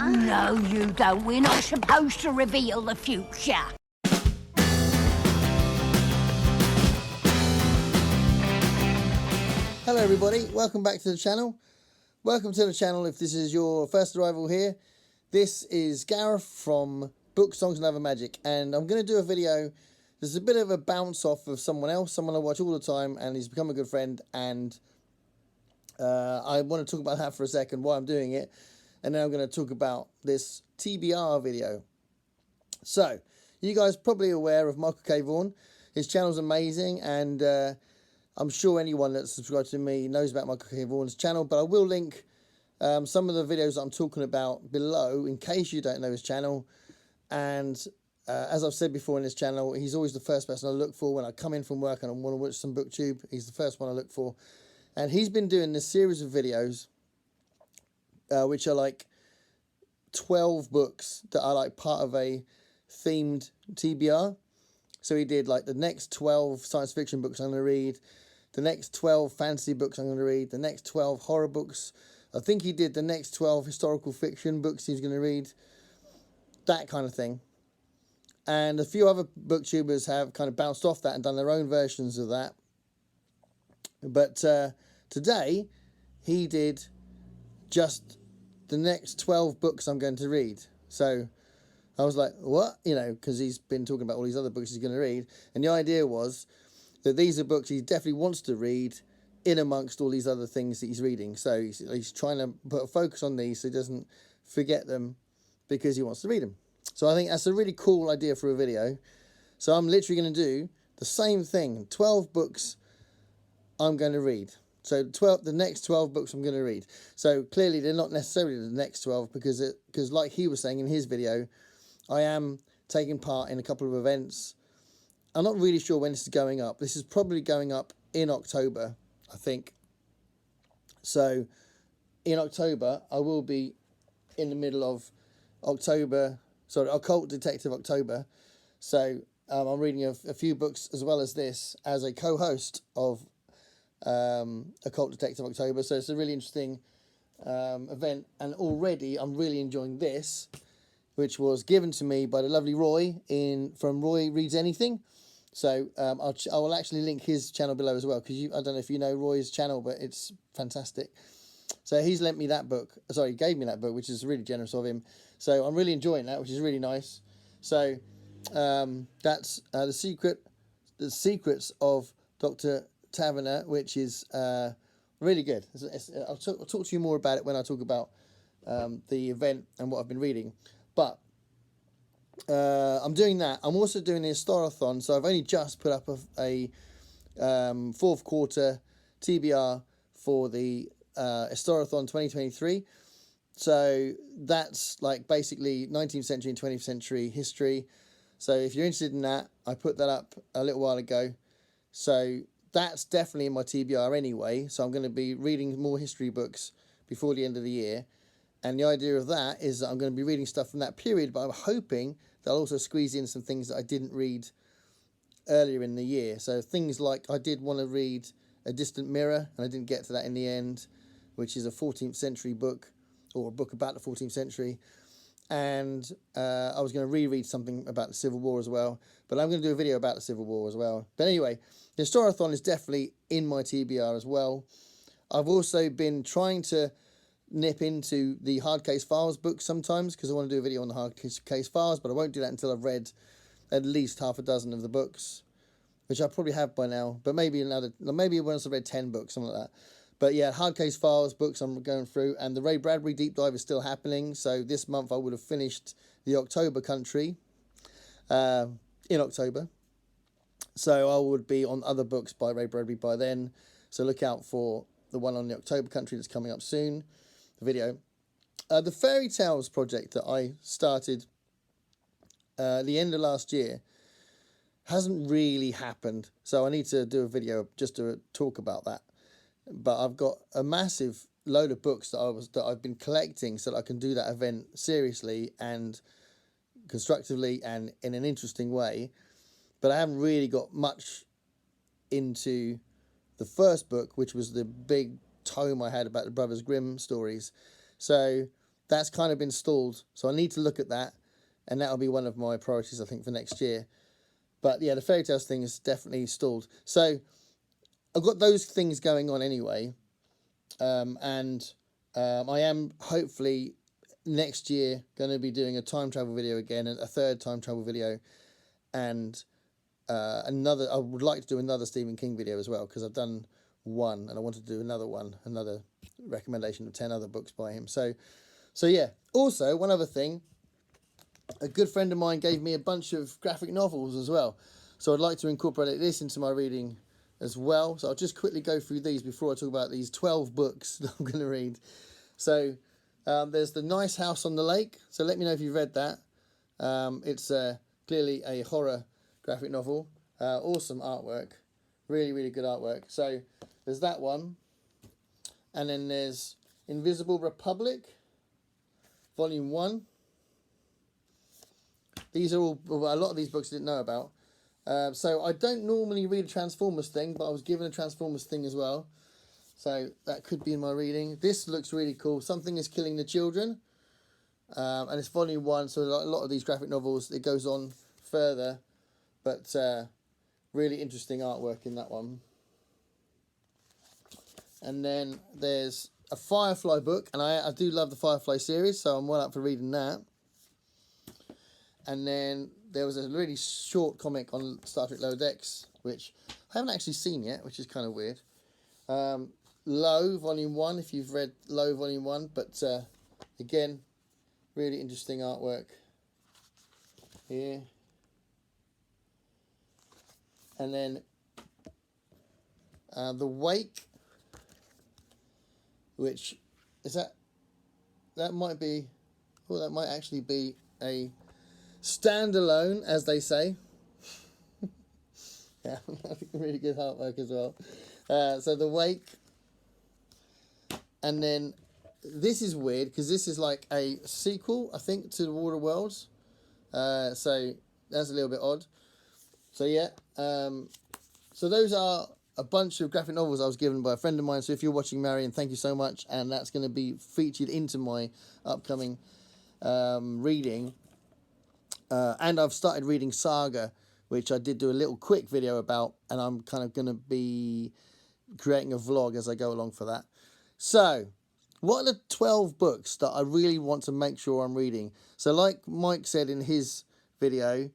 No, you don't. We're not supposed to reveal the future. Hello everybody, welcome back to the channel. Welcome to the channel if this is your first arrival here. This is Gareth from Book, Songs and Other Magic, and I'm going to do a video. There's a bit of a bounce off of someone else, someone I watch all the time, and he's become a good friend, and I want to talk about that for a second, why I'm doing it, and then I'm going to talk about this TBR video. So, you guys are probably aware of Michael K. Vaughan. His channel's amazing, and I'm sure anyone that's subscribed to me knows about Michael K. Vaughan's channel, but I will link some of the videos that I'm talking about below in case you don't know his channel. And as I've said before in this channel, he's always the first person I look for when I come in from work and I want to watch some BookTube. He's the first one I look for. And he's been doing this series of videos, which are like 12 books that are like part of a themed TBR. So he did like the next 12 science fiction books I'm going to read, the next 12 fantasy books I'm going to read, the next 12 horror books. I think he did the next 12 historical fiction books he's going to read, that kind of thing. And a few other booktubers have kind of bounced off that and done their own versions of that. But today, he did just the next 12 books I'm going to read. So I was like, what? You know, because he's been talking about all these other books he's going to read. And the idea was that these are books he definitely wants to read in amongst all these other things that he's reading. So he's trying to put a focus on these so he doesn't forget them because he wants to read them. So I think that's a really cool idea for a video. So I'm literally going to do the same thing. 12 books I'm going to read. So the next 12 books I'm going to read. So clearly they're not necessarily the next 12 because like he was saying in his video, I am taking part in a couple of events. I'm not really sure when this is going up. This is probably going up in October, I think. So in October, I will be in the middle of October, sorry, Occult Detective October. So I'm reading a few books as well as this as a co-host of Occult Detective October. So it's a really interesting event. And already I'm really enjoying this, which was given to me by the lovely Roy from Roy Reads Anything. So I will actually link his channel below as well, because I don't know if you know Roy's channel, but it's fantastic. So he's lent me that book. Sorry, he gave me that book, which is really generous of him. So I'm really enjoying that, which is really nice. So that's the Secrets of Dr. Taverner, which is really good. I'll talk to you more about it when I talk about the event and what I've been reading. But I'm doing that. I'm also doing the Historathon, so I've only just put up a fourth quarter TBR for the Historathon 2023. So that's like basically 19th century and 20th century history. So if you're interested in that, I put that up a little while ago. So that's definitely in my TBR anyway. So I'm going to be reading more history books before the end of the year. And the idea of that is that I'm going to be reading stuff from that period, but I'm hoping that I'll also squeeze in some things that I didn't read earlier in the year. So things like I did want to read A Distant Mirror, and I didn't get to that in the end, which is a 14th century book, or a book about the 14th century. And I was going to reread something about the Civil War as well, but I'm going to do a video about the Civil War as well. But anyway, the Historathon is definitely in my TBR as well. I've also been trying to nip into the Hard Case Files book sometimes, because I want to do a video on the Hard Case Files, but I won't do that until I've read at least half a dozen of the books, which I probably have by now, but maybe once I've read 10 books, something like that. But yeah, Hard Case Files books I'm going through, and the Ray Bradbury deep dive is still happening. So this month I would have finished the October Country in October. So I would be on other books by Ray Bradbury by then. So look out for the one on the October Country that's coming up soon. The video. The Fairy Tales project that I started the end of last year hasn't really happened. So I need to do a video just to talk about that. But I've got a massive load of books that I've been collecting so that I can do that event seriously and constructively and in an interesting way. But I haven't really got much into the first book, which was the big tome I had about the Brothers Grimm stories. So that's kind of been stalled. So I need to look at that, and that'll be one of my priorities, I think, for next year. But yeah, the fairy tales thing is definitely stalled. So I've got those things going on anyway. I am hopefully next year going to be doing a time travel video again, and a third time travel video, and another. I would like to do another Stephen King video as well, because I've done one and I want to do another one, another recommendation of 10 other books by him. So yeah. Also, one other thing, a good friend of mine gave me a bunch of graphic novels as well, so I'd like to incorporate this into my reading as well. So I'll just quickly go through these before I talk about these 12 books that I'm going to read. So there's The Nice House on the Lake. So let me know if you've read that. It's clearly a horror graphic novel. Awesome artwork. Really, really good artwork. So there's that one. And then there's Invisible Republic, Volume 1. These are all, well, a lot of these books I didn't know about. So I don't normally read a Transformers thing, but I was given a Transformers thing as well. So that could be in my reading. This looks really cool. Something is Killing the Children. And it's Volume 1, so like a lot of these graphic novels, it goes on further. But really interesting artwork in that one. And then there's a Firefly book, and I do love the Firefly series, so I'm well up for reading that. And then there was a really short comic on Star Trek Lower Decks, which I haven't actually seen yet, which is kind of weird. Low, Volume 1, if you've read Low, Volume 1. But, again, really interesting artwork here. And then The Wake, which is that might be, well, that might actually be a standalone, as they say. Yeah, really good artwork as well. So The Wake. And then this is weird, because this is like a sequel, I think, to The Water Worlds. So that's a little bit odd. So yeah. So those are a bunch of graphic novels I was given by a friend of mine. So if you're watching, Marion, thank you so much. And that's going to be featured into my upcoming reading. And I've started reading Saga, which I did do a little quick video about, and I'm kind of going to be creating a vlog as I go along for that. So, what are the 12 books that I really want to make sure I'm reading? So, like Mike said in his video,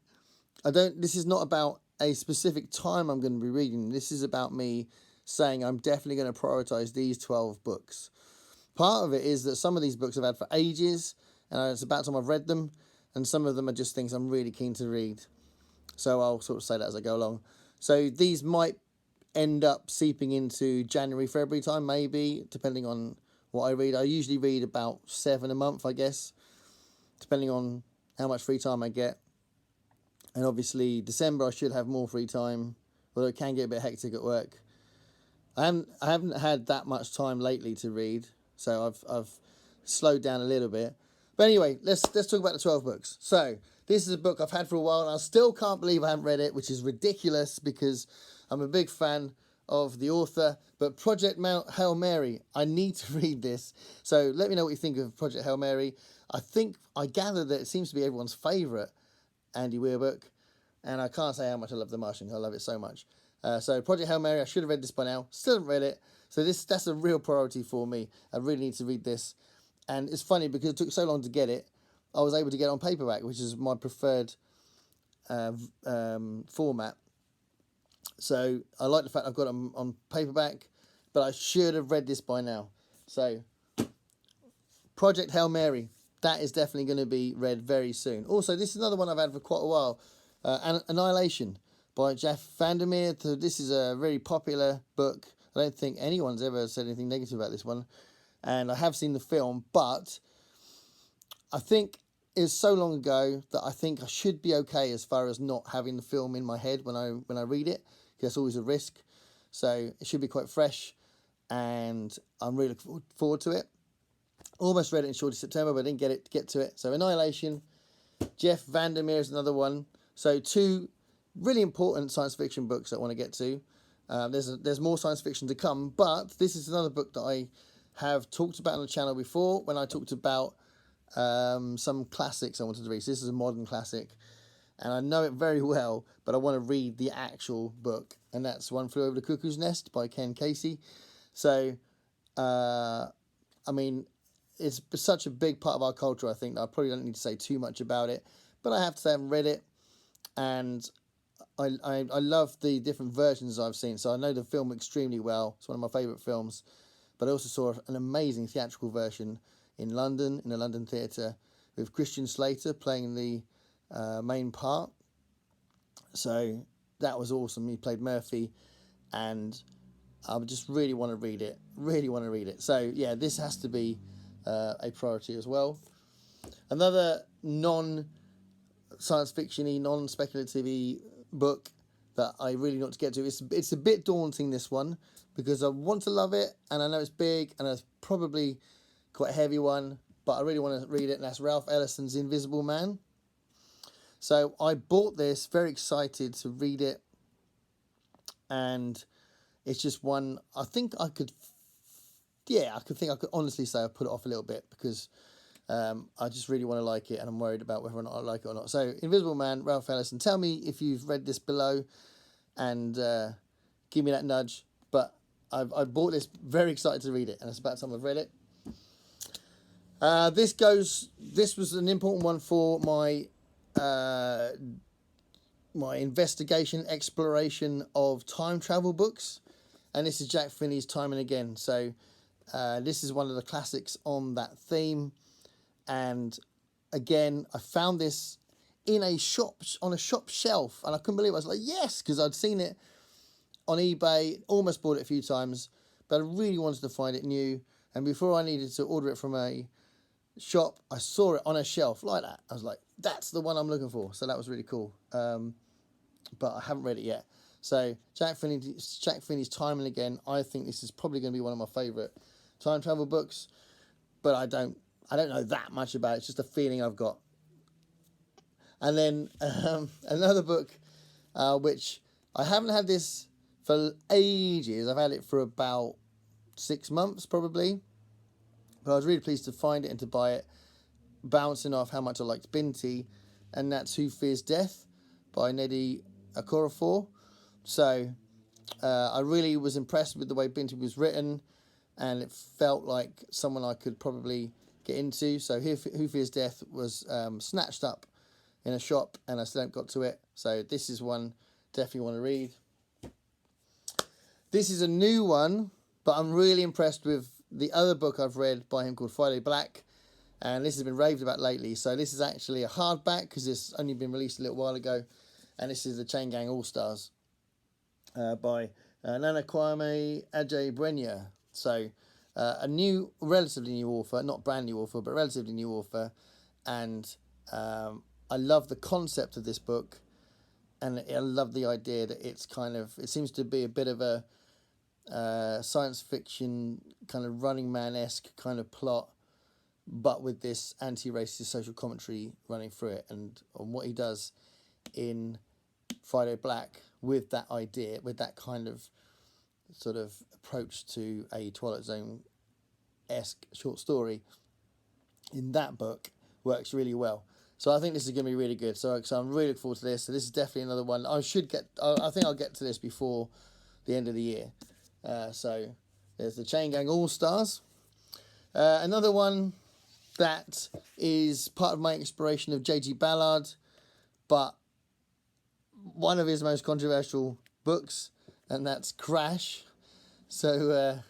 this is not about a specific time I'm going to be reading. This is about me saying I'm definitely going to prioritize these 12 books. Part of it is that some of these books I've had for ages, and it's about time I've read them, and some of them are just things I'm really keen to read. So I'll sort of say that as I go along. So these might end up seeping into January, February time, maybe, depending on what I read. I usually read about 7 a month, I guess, depending on how much free time I get. And obviously, December I should have more free time, although it can get a bit hectic at work. I haven't had that much time lately to read, so I've slowed down a little bit. But anyway, let's talk about the 12 books. So this is a book I've had for a while, and I still can't believe I haven't read it, which is ridiculous because I'm a big fan of the author. But Project Hail Mary, I need to read this. So let me know what you think of Project Hail Mary. I gather that it seems to be everyone's favourite Andy Weir book, and I can't say how much I love The Martian. I love it so much. So Project Hail Mary, I should have read this by now. Still haven't read it. So that's a real priority for me. I really need to read this. And it's funny because it took so long to get it. I was able to get it on paperback, which is my preferred format. So I like the fact I've got it on paperback, but I should have read this by now. So Project Hail Mary, that is definitely going to be read very soon. Also, this is another one I've had for quite a while. Annihilation by Jeff Vandermeer. So this is a very popular book. I don't think anyone's ever said anything negative about this one. And I have seen the film, but I think it's so long ago that I think I should be okay as far as not having the film in my head when I read it. That's always a risk. So it should be quite fresh, and I'm really looking forward to it. Almost read it in short September, but I didn't get to it. So Annihilation, Jeff Vandermeer is another one. So 2 really important science fiction books I want to get to. There's more science fiction to come, but this is another book that I have talked about on the channel before when I talked about some classics I wanted to read. So this is a modern classic, and I know it very well, but I want to read the actual book, and that's One Flew Over the Cuckoo's Nest by Ken Casey. So, I mean, it's such a big part of our culture, I think, that I probably don't need to say too much about it, but I have to say I haven't read it, and I love the different versions I've seen. So I know the film extremely well. It's one of my favourite films, but I also saw an amazing theatrical version in London, in a London theatre, with Christian Slater playing the main part. So that was awesome. He played Murphy, and I just really want to read it. Really want to read it. So yeah, this has to be a priority as well. Another non-science fiction-y, non-speculative-y book that I really want to get to. It's a bit daunting, this one, because I want to love it, and I know it's big, and it's probably quite a heavy one, but I really want to read it, and that's Ralph Ellison's Invisible Man. So I bought this, very excited to read it, and it's just one I think I could honestly say I put it off a little bit, because I just really want to like it, and I'm worried about whether or not I like it or not. So Invisible Man, Ralph Ellison. Tell me if you've read this below, and give me that nudge. But I bought this, very excited to read it, and it's about time I've read it. This was an important one for my my investigation, exploration of time travel books, and this is Jack Finney's Time and Again. So this is one of the classics on that theme, and again, I found this in a shop, on a shop shelf, and I couldn't believe it. I was like, yes, because I'd seen it on eBay, almost bought it a few times, but I really wanted to find it new, and before I needed to order it from a shop, I saw it on a shelf like that. I was like, that's the one I'm looking for. So that was really cool. But I haven't read it yet. So Jack Finney's Time and Again. I think this is probably going to be one of my favourite time travel books, but I don't know that much about it. It's just a feeling I've got. And then another book, which I haven't had this for ages. I've had it for about 6 months probably, but I was really pleased to find it and to buy it, bouncing off how much I liked Binti, and that's Who Fears Death by Nnedi Okorafor. So I really was impressed with the way Binti was written, and it felt like someone I could probably get into. So Who Fears Death was snatched up in a shop, and I still haven't got to it. So this is one definitely want to read. This is a new one, but I'm really impressed with the other book I've read by him called Friday Black, and this has been raved about lately. So this is actually a hardback, because it's only been released a little while ago, and this is the Chain Gang All Stars by Nana Kwame Adjei-Brenyah. So a relatively new author, not brand new author, but relatively new author, and I love the concept of this book, and I love the idea that it seems to be a bit of a science fiction kind of Running Man-esque kind of plot, but with this anti-racist social commentary running through it, and on what he does in Friday Black with that idea, with that kind of sort of approach to a Twilight Zone-esque short story in that book works really well. So I think this is going to be really good. So I'm really looking forward to this. So this is definitely another one. I think I'll get to this before the end of the year. So there's the Chain Gang All Stars. Another one that is part of my exploration of J.G. Ballard, but one of his most controversial books, and that's Crash. So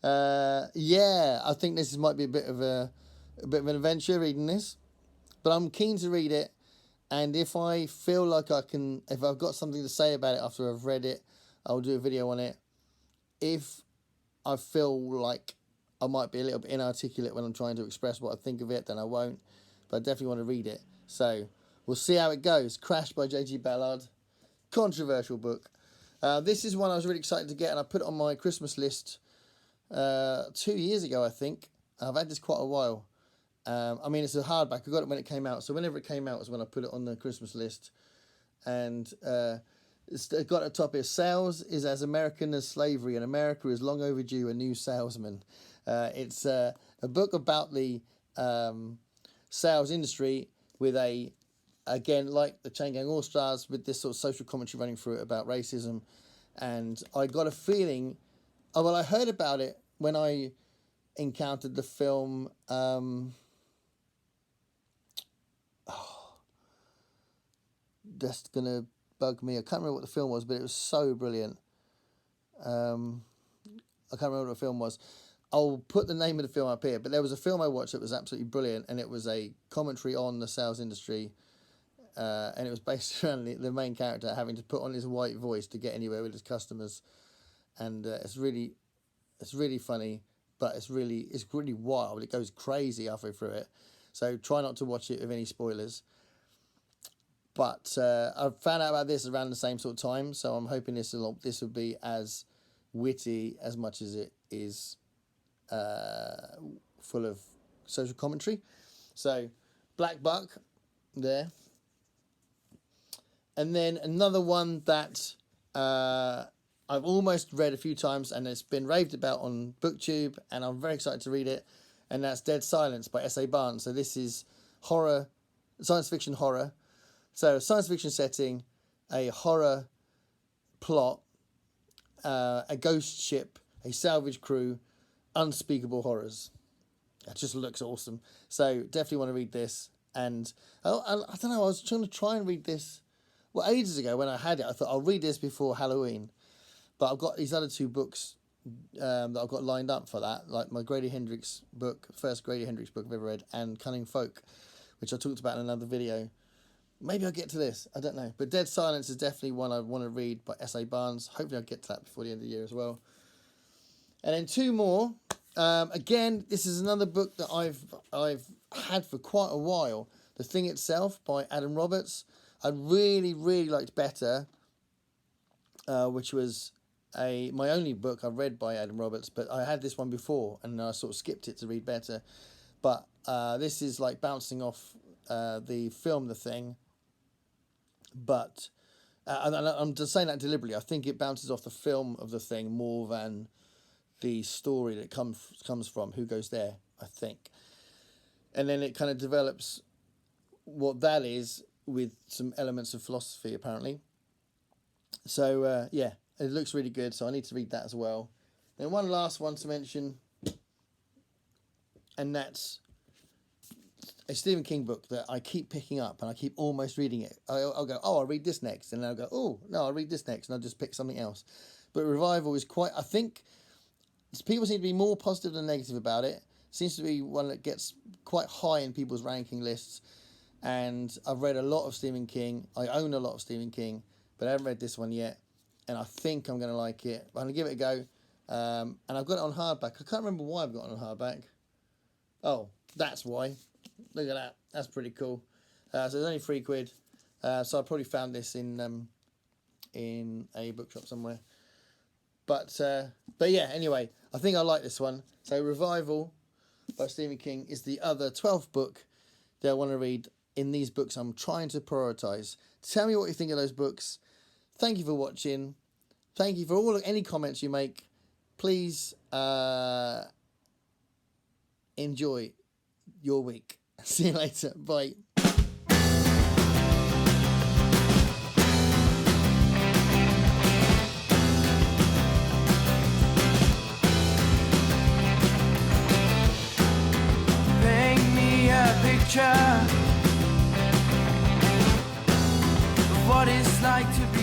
yeah, I think this might be a bit of an adventure reading this, but I'm keen to read it, and if I feel like if I've got something to say about it after I've read it, I'll do a video on it. If I feel like I might be a little bit inarticulate when I'm trying to express what I think of it, then I won't, but I definitely want to read it. So we'll see how it goes. Crash by J.G. Ballard. Controversial book. This is one I was really excited to get, and I put it on my Christmas list 2 years ago, I think. I've had this quite a while. I mean, it's a hardback. I got it when it came out. So whenever it came out was when I put it on the Christmas list. And it's got at the top here, Sales is as American as Slavery, and America is long overdue a new salesman. It's a book about the sales industry with again, like the Chain Gang All Stars, with this sort of social commentary running through it about racism. And I got a feeling, I heard about it when I encountered the film, that's going to bug me. I can't remember what the film was, but it was so brilliant. I can't remember what the film was. I'll put the name of the film up here, but there was a film I watched that was absolutely brilliant, and it was a commentary on the sales industry, and it was based around the main character having to put on his white voice to get anywhere with his customers, and it's really funny, but it's really wild. It goes crazy halfway through it, so try not to watch it with any spoilers. But I found out about this around the same sort of time, so I'm hoping this will be as witty as much as it is full of social commentary. So, Black Buck there. And then another one that I've almost read a few times, and it's been raved about on BookTube, and I'm very excited to read it, and that's Dead Silence by S.A. Barnes. So this is horror, science fiction horror. So science fiction setting, a horror plot, a ghost ship, a salvage crew, unspeakable horrors. It just looks awesome. So definitely want to read this. And I don't know, I was trying to read this, well, ages ago when I had it. I thought I'll read this before Halloween. But I've got these other two books that I've got lined up for that, like my Grady Hendrix book, first Grady Hendrix book I've ever read, and Cunning Folk, which I talked about in another video. Maybe I'll get to this, I don't know. But Dead Silence is definitely one I want to read by S.A. Barnes. Hopefully I'll get to that before the end of the year as well. And then two more. Again, this is another book that I've had for quite a while. The Thing Itself by Adam Roberts. I really liked better, which was my only book I've read by Adam Roberts, but I had this one before and I sort of skipped it to read better. But this is like bouncing off the film The Thing. But I'm just saying that deliberately. I think it bounces off the film of The Thing more than the story that comes from Who Goes There, I think. And then it kind of develops what that is with some elements of philosophy, apparently. So, yeah, it looks really good, so I need to read that as well. And one last one to mention, and that's a Stephen King book that I keep picking up and I keep almost reading it. I'll go, I'll read this next. And then I'll go, oh, no, I'll read this next. And I'll just pick something else. But Revival is quite, I think, people seem to be more positive than negative about it. Seems to be one that gets quite high in people's ranking lists. And I've read a lot of Stephen King. I own a lot of Stephen King, but I haven't read this one yet. And I think I'm going to like it. I'm going to give it a go. And I've got it on hardback. I can't remember why I've got it on hardback. Oh, that's why. Look at that. That's pretty cool. So it's only £3. So I probably found this in a bookshop somewhere. But yeah, anyway, I think I like this one. So Revival by Stephen King is the other 12th book that I want to read in these books I'm trying to prioritise. Tell me what you think of those books. Thank you for watching. Thank you for any comments you make. Please enjoy your week. See you later. Bye. Paint me a picture of what it's like to be